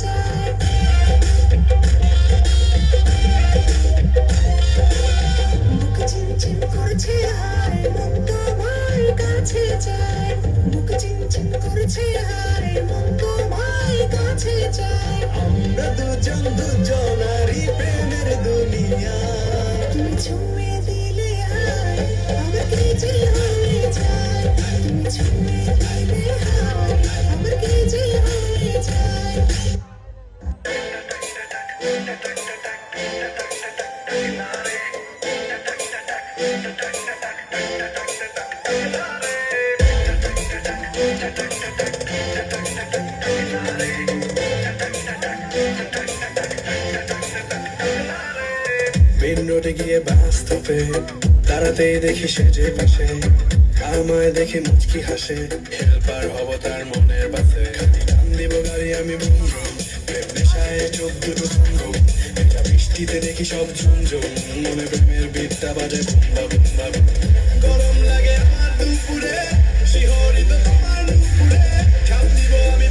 যায়। বুক চিনচিন করছে হায়, মন তোমার কাছে যায়। বুক চিনচিন করছে হায়, মন তোমার কাছে যায়। আমরা দুজন দুজনারই প্রেমের দুনিয়ায়। তুমি ছুঁয়ে দিলে হায়, আমার কি যে হয়ে যায়। তুমি ছুঁয়ে দিলে হায়, আমার কি যে হয়ে যায়। মেন রোডে গিয়ে বাস্তবে দাঁড়াতেই দেখি সেজে পাশে, আমায় দেখে মুচকি হাসে। হেল্পার হব তার মনের বাসে, খাতি টান দিব গাড়ি আমি বুম বুম। প্রেম নেশায় চোখ দুটো ঘুম, এটা বৃষ্টিতে দেখি সব ঝুমঝুম। মনে প্রেমের বিদ্যা বাজে বুম্বা বুম্বা বুম। গরম লাগে আমার দুপুরে, শিহরিত তোমার নুপুরে। ঝাঁপ দিব আমি